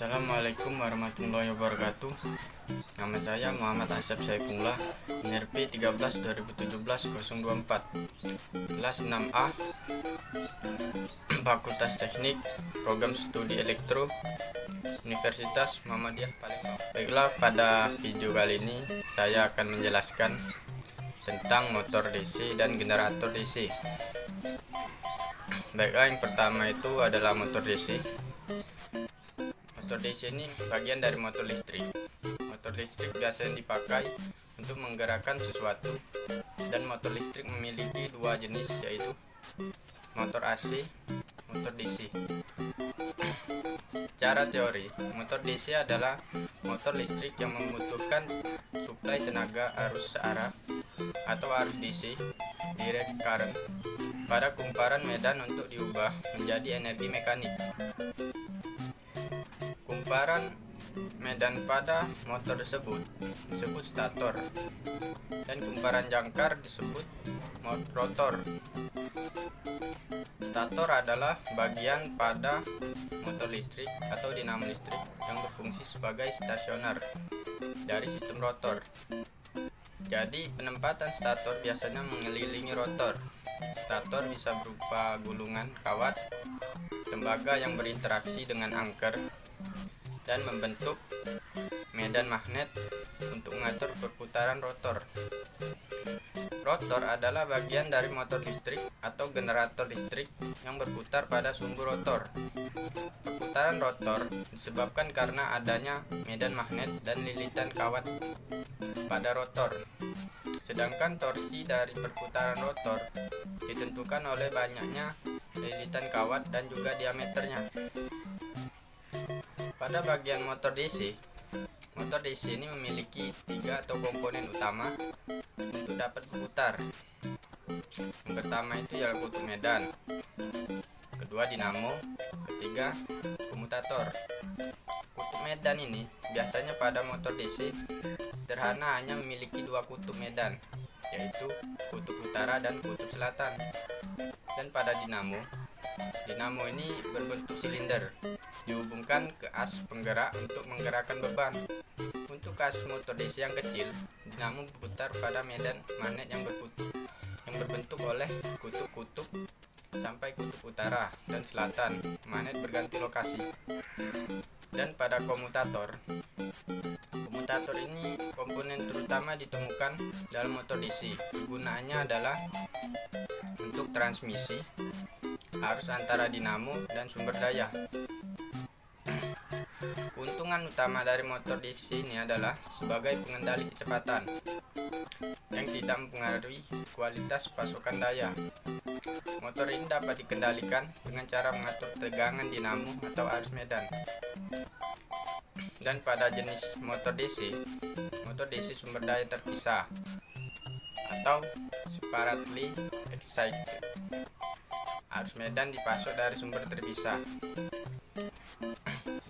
Assalamualaikum warahmatullahi wabarakatuh. Nama saya Muhammad Asep Saifullah, NRP 13 2017 024, kelas 6A, Fakultas Teknik, Program Studi Elektro, Universitas Muhammadiyah Palembang. Baiklah, pada video kali ini saya akan menjelaskan tentang motor DC dan generator DC. Baiklah, yang pertama itu adalah motor DC. Motor DC ini bagian dari motor listrik. Motor listrik biasanya dipakai untuk menggerakkan sesuatu, dan motor listrik memiliki dua jenis, yaitu motor AC, motor DC. Secara teori, motor DC adalah motor listrik yang membutuhkan suplai tenaga arus searah atau arus DC, direct current, pada kumparan medan untuk diubah menjadi energi mekanik. Kumparan medan pada motor disebut stator, dan kumparan jangkar disebut rotor. Stator adalah bagian pada motor listrik atau dinamo listrik yang berfungsi sebagai stasioner dari sistem rotor. Jadi penempatan stator biasanya mengelilingi rotor. Stator bisa berupa gulungan kawat tembaga yang berinteraksi dengan angker dan membentuk medan magnet untuk mengatur perputaran rotor. Rotor adalah bagian dari motor listrik atau generator listrik yang berputar pada sumbu rotor. Perputaran rotor disebabkan karena adanya medan magnet dan lilitan kawat pada rotor. Sedangkan torsi dari perputaran rotor ditentukan oleh banyaknya lilitan kawat dan juga diameternya. Pada bagian motor DC ini memiliki tiga atau komponen utama untuk dapat berputar. Yang pertama itu ialah kutub medan, kedua dinamo, ketiga komutator. Kutub medan ini biasanya pada motor DC sederhana hanya memiliki dua kutub medan, yaitu kutub utara dan kutub selatan. Dan pada dinamo ini berbentuk silinder, dihubungkan ke as penggerak untuk menggerakkan beban. Untuk as motor DC yang kecil, dinamo berputar pada medan magnet yang berbentuk oleh kutub-kutub sampai kutub utara dan selatan. Magnet berganti lokasi. Dan pada komutator ini komponen terutama ditemukan dalam motor DC. Kegunaannya adalah untuk transmisi arus antara dinamo dan sumber daya. Keuntungan utama dari motor DC ini adalah sebagai pengendali kecepatan yang tidak mempengaruhi kualitas pasokan daya. Motor ini dapat dikendalikan dengan cara mengatur tegangan dinamo atau arus medan. Dan pada jenis motor DC sumber daya terpisah atau separately excited. Arus medan dipasok dari sumber terpisah.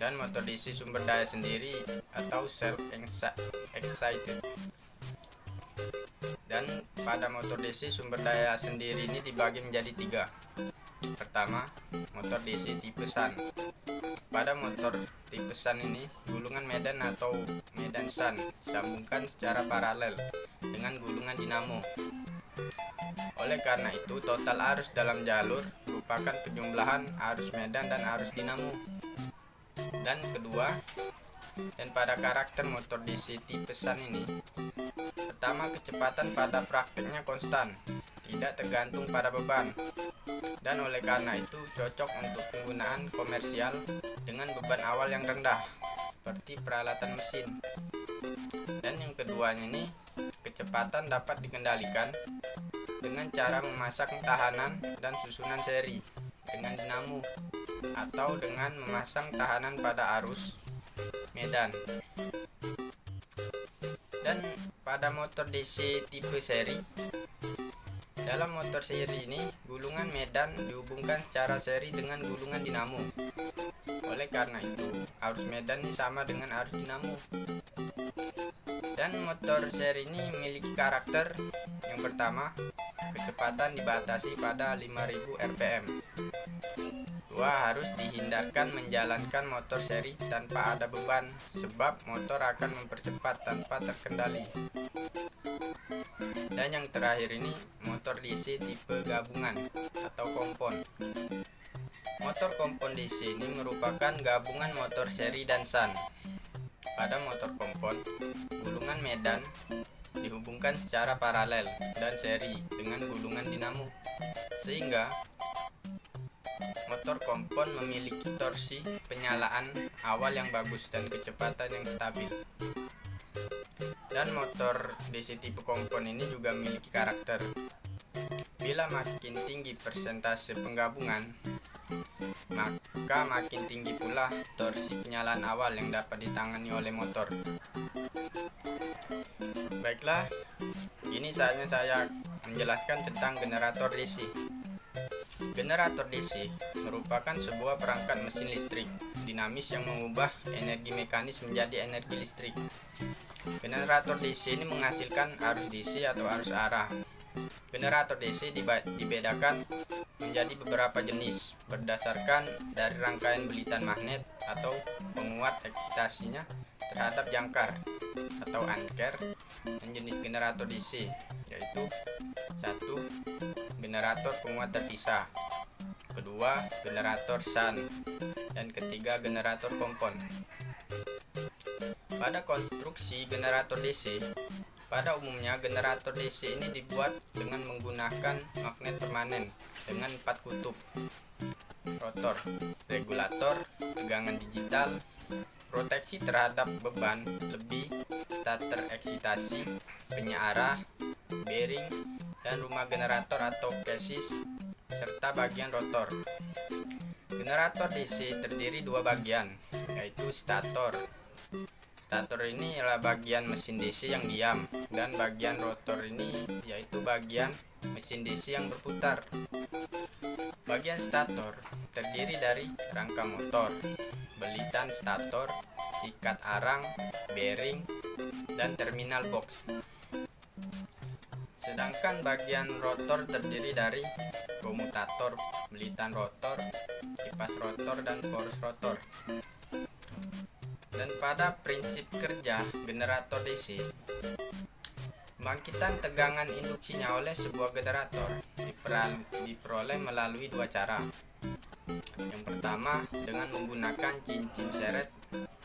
Dan motor DC sumber daya sendiri atau self excited. Dan pada motor DC sumber daya sendiri ini dibagi menjadi tiga. Pertama, motor DC tipe shunt. Pada motor tipe shunt ini, gulungan medan atau medan shunt disambungkan secara paralel dengan gulungan dinamo. Oleh karena itu, total arus dalam jalur merupakan penjumlahan arus medan dan arus dinamo. Dan kedua, pada karakter motor DC tipe shunt ini, pertama, kecepatan pada prakteknya konstan, tidak tergantung pada beban, dan oleh karena itu cocok untuk penggunaan komersial dengan beban awal yang rendah seperti peralatan mesin. Dan yang keduanya ini, kecepatan dapat dikendalikan dengan cara memasang tahanan dan susunan seri dengan dinamo atau dengan memasang tahanan pada arus medan. Dan pada motor DC tipe seri, dalam motor seri ini gulungan medan dihubungkan secara seri dengan gulungan dinamo. Oleh karena itu arus medan ini sama dengan arus dinamo. Dan motor seri ini memiliki karakter yang pertama, kecepatan dibatasi pada 5000 rpm. 2. Harus dihindarkan menjalankan motor seri tanpa ada beban, sebab motor akan mempercepat tanpa terkendali. Dan yang terakhir ini motor DC tipe gabungan atau kompon. Motor kompon DC ini merupakan gabungan motor seri dan shunt. Pada motor kompon, gulungan medan dihubungkan secara paralel dan seri dengan gulungan dinamo, sehingga motor kompon memiliki torsi penyalaan awal yang bagus dan kecepatan yang stabil. Dan motor DC tipe kompon ini juga memiliki karakter. Bila makin tinggi persentase penggabungan, maka makin tinggi pula torsi penyalaan awal yang dapat ditangani oleh motor. Baiklah, ini saatnya saya menjelaskan tentang generator DC. Generator DC merupakan sebuah perangkat mesin listrik dinamis yang mengubah energi mekanis menjadi energi listrik. Generator DC ini menghasilkan arus DC atau arus arah. Generator DC dibedakan menjadi beberapa jenis berdasarkan dari rangkaian belitan magnet atau penguat eksitasinya terhadap jangkar atau anker dan jenis generator DC, yaitu 1. Generator penguat terpisah, 2. Generator shunt, dan 3. Generator kompon. Pada konstruksi generator DC, pada umumnya generator DC ini dibuat dengan menggunakan magnet permanen dengan 4 kutub, rotor, regulator, tegangan digital, proteksi terhadap beban lebih, starter eksitasi, penyearah, bearing, dan rumah generator atau chassis, serta bagian rotor. Generator DC terdiri 2 bagian, yaitu stator. Stator ini adalah bagian mesin DC yang diam, dan bagian rotor ini yaitu bagian mesin DC yang berputar. Bagian stator terdiri dari rangka motor, belitan stator, sikat arang, bearing, dan terminal box. Sedangkan bagian rotor terdiri dari komutator, belitan rotor, kipas rotor, dan poros rotor. Dan pada prinsip kerja generator DC, pembangkitan tegangan induksinya oleh sebuah generator diperoleh melalui 2 cara. Yang pertama, dengan menggunakan cincin seret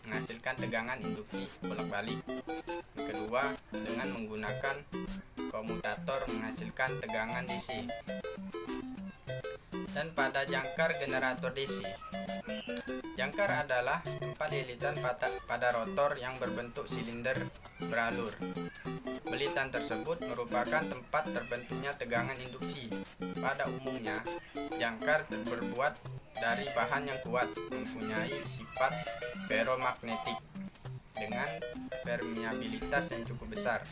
menghasilkan tegangan induksi bolak-balik. Yang kedua, dengan menggunakan komutator menghasilkan tegangan DC. Dan pada jangkar generator DC, jangkar adalah tempat lilitan pada rotor yang berbentuk silinder beralur. Belitan tersebut merupakan tempat terbentuknya tegangan induksi. Pada umumnya, jangkar berbuat dari bahan yang kuat, mempunyai sifat ferromagnetik dengan permeabilitas yang cukup besar.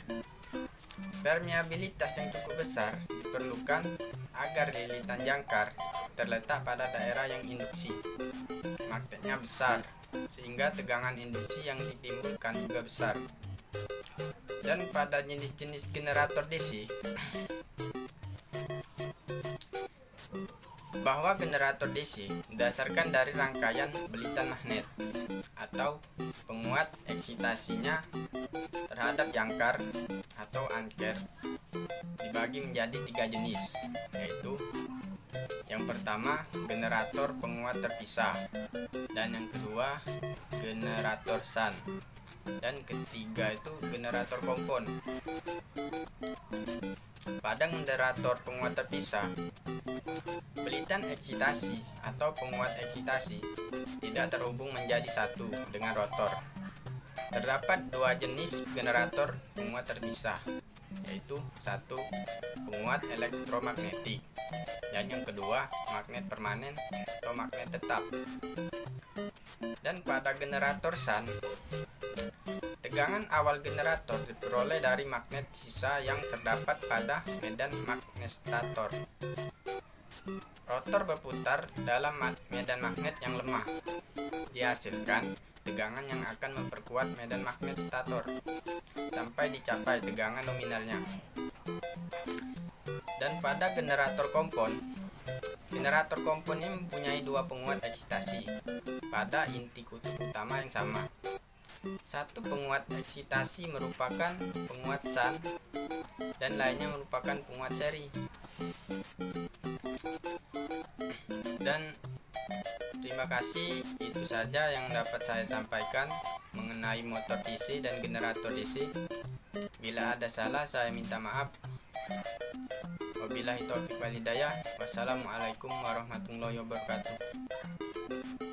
Permeabilitas yang cukup besar diperlukan agar lilitan jangkar terletak pada daerah yang induksi magnetnya besar, sehingga tegangan induksi yang ditimbulkan juga besar. Dan pada jenis-jenis generator DC, bahwa generator DC berdasarkan dari rangkaian belitan magnet atau penguat eksitasinya terhadap jangkar atau anker dibagi menjadi 3 jenis, yaitu yang pertama generator penguat terpisah, dan yang kedua generator shunt, dan ketiga itu generator kompon. Pada generator penguat terpisah, belitan eksitasi atau penguat eksitasi tidak terhubung menjadi satu dengan rotor. Terdapat 2 jenis generator penguat terpisah, yaitu 1. Penguat elektromagnetik, dan yang kedua magnet permanen atau magnet tetap. Dan pada generator shunt, tegangan awal generator diperoleh dari magnet sisa yang terdapat pada medan magnet stator. Rotor berputar dalam medan magnet yang lemah. Dihasilkan tegangan yang akan memperkuat medan magnet stator sampai dicapai tegangan nominalnya. Dan pada generator kompon, Generator kompon ini mempunyai dua penguat eksitasi pada inti kutub utama yang sama. Satu penguat eksitasi merupakan penguat shunt dan lainnya merupakan penguat seri. Dan terima kasih, itu saja yang dapat saya sampaikan mengenai motor DC dan generator DC. Bila ada salah saya minta maaf. Wabillahi taufiq wal hidayah. Wassalamualaikum warahmatullahi wabarakatuh.